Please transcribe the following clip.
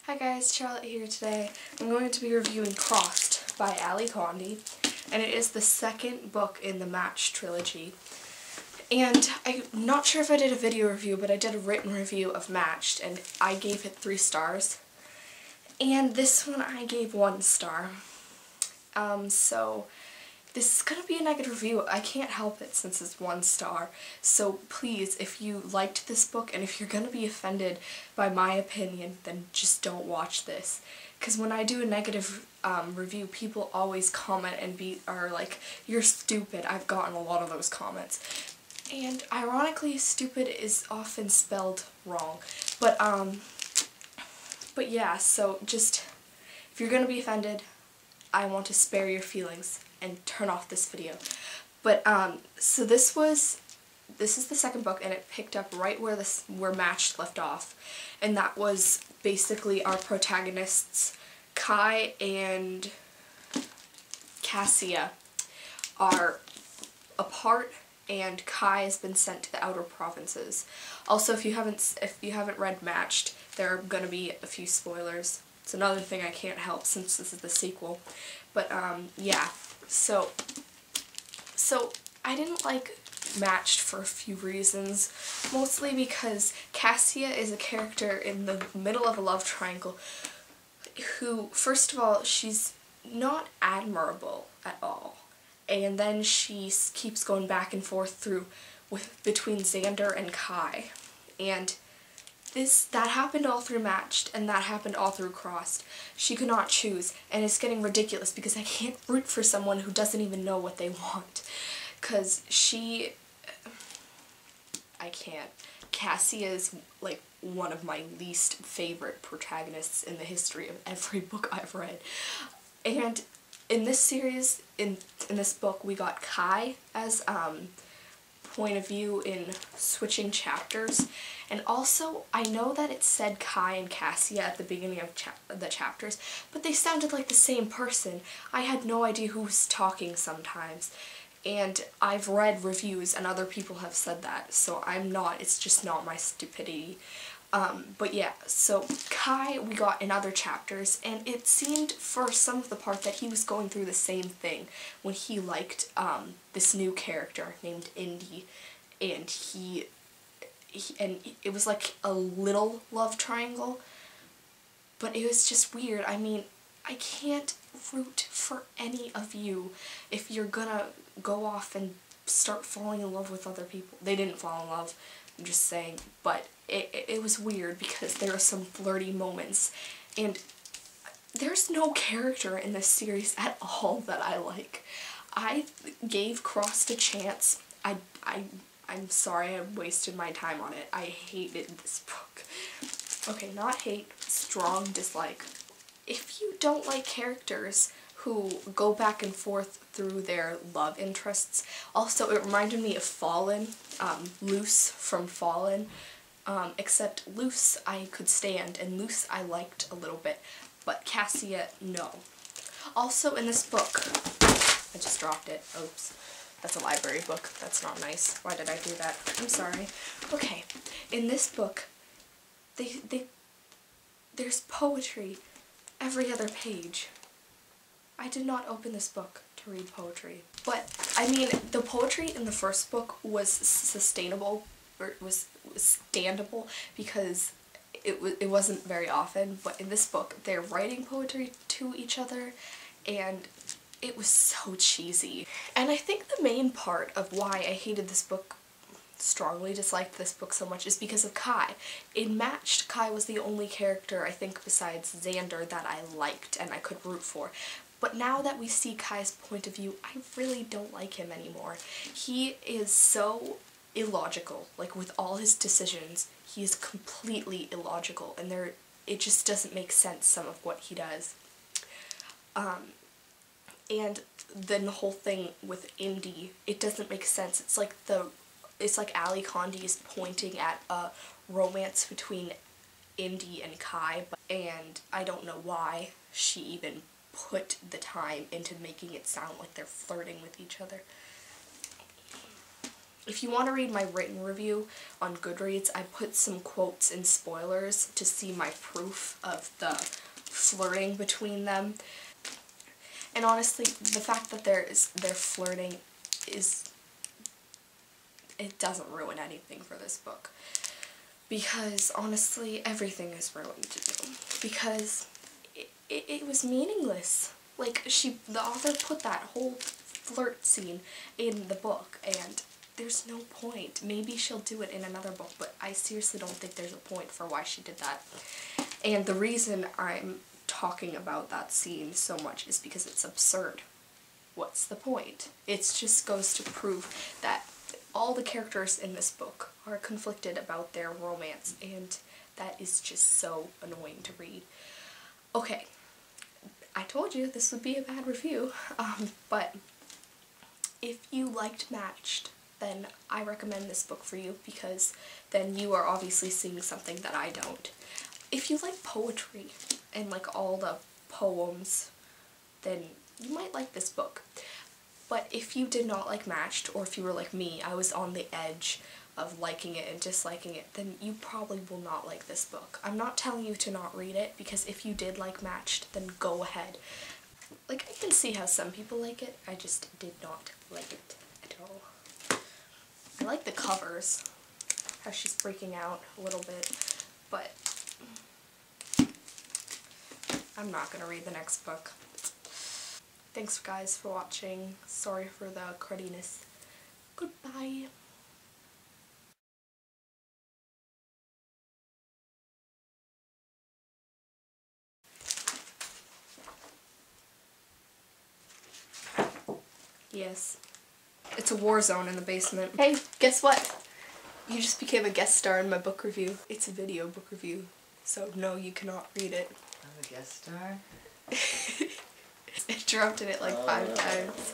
Hi guys, Charlotte here today. I'm going to be reviewing Crossed by Condie, and it is the second book in the Matched trilogy. And I'm not sure if I did a video review, but I did a written review of Matched, and I gave it 3 stars. And this one I gave 1 star. So this is going to be a negative review. I can't help it since it's 1 star. So please, if you liked this book and if you're going to be offended by my opinion, then just don't watch this. Because when I do a negative review, people always comment and are like, "You're stupid." I've gotten a lot of those comments. And ironically, stupid is often spelled wrong. But yeah, so just, if you're going to be offended, I want to spare your feelings and turn off this video. But so this is the second book, and it picked up right where Matched left off, and that was basically our protagonists Kai and Cassia are apart, and Kai has been sent to the outer provinces. Also, if you haven't read Matched, there are going to be a few spoilers. It's another thing I can't help since this is the sequel. But yeah. So I didn't like Matched for a few reasons, mostly because Cassia is a character in the middle of a love triangle who, first of all, she's not admirable at all, and then she keeps going back and forth between Xander and Kai, and that happened all through Matched, and that happened all through Crossed. She could not choose, and it's getting ridiculous because I can't root for someone who doesn't even know what they want. Because I can't. Cassie is like one of my least favorite protagonists in the history of every book I've read. And in this series, in this book, we got Kai as point of view in switching chapters, and also I know that it said Kai and Cassia at the beginning of the chapters, but they sounded like the same person. I had no idea who was talking sometimes, and I've read reviews and other people have said that, so it's just not my stupidity. But yeah, so Kai we got in other chapters, and it seemed for some of the part that he was going through the same thing when he liked this new character named Indy, and and it was like a little love triangle, but it was just weird. I mean, I can't root for any of you if you're gonna go off and start falling in love with other people. They didn't fall in love, I'm just saying, but it was weird because there were some flirty moments, and there's no character in this series at all that I like. I gave Crossed a chance. I'm sorry I wasted my time on it. I hated this book. Okay, not hate, strong dislike. If you don't like characters who go back and forth through their love interests. Also, it reminded me of Fallen, Luce from Fallen, except Luce I could stand, and Luce I liked a little bit, but Cassia, no. Also, in this book, I just dropped it, oops, that's a library book, that's not nice, why did I do that? I'm sorry. Okay, in this book, there's poetry every other page. I did not open this book to read poetry. But, I mean, the poetry in the first book was sustainable, or was standable, because it wasn't very often, but in this book, they're writing poetry to each other, and it was so cheesy. And I think the main part of why I hated this book, strongly disliked this book so much, is because of Kai. In Matched, Kai was the only character, I think, besides Xander that I liked and I could root for. But now that we see Kai's point of view, I really don't like him anymore. He is so illogical. Like, with all his decisions, he is completely illogical, and it just doesn't make sense, some of what he does. And then the whole thing with Indy, it doesn't make sense. It's like Condie is pointing at a romance between Indy and Kai, and I don't know why she even put the time into making it sound like they're flirting with each other. If you want to read my written review on Goodreads, I put some quotes and spoilers to see my proof of the flirting between them. And honestly, the fact that they're flirting it doesn't ruin anything for this book. Because honestly, everything is ruined to do. Because it was meaningless. Like, the author put that whole flirt scene in the book, and there's no point. Maybe she'll do it in another book, but I seriously don't think there's a point for why she did that. And the reason I'm talking about that scene so much is because it's absurd. What's the point? It just goes to prove that all the characters in this book are conflicted about their romance, and that is just so annoying to read. Okay, I told you this would be a bad review, but if you liked Matched, then I recommend this book for you, because then you are obviously seeing something that I don't. If you like poetry and like all the poems, then you might like this book. But if you did not like Matched, or if you were like me, I was on the edge of liking it and disliking it, then you probably will not like this book. I'm not telling you to not read it, because if you did like Matched, then go ahead. Like, I can see how some people like it, I just did not like it at all. I like the covers, how she's freaking out a little bit, but I'm not gonna read the next book. Thanks guys for watching. Sorry for the crudiness. Goodbye. Yes. It's a war zone in the basement. Hey, guess what? You just became a guest star in my book review. It's a video book review, so no, you cannot read it. I'm a guest star? I interrupted it like 5 times.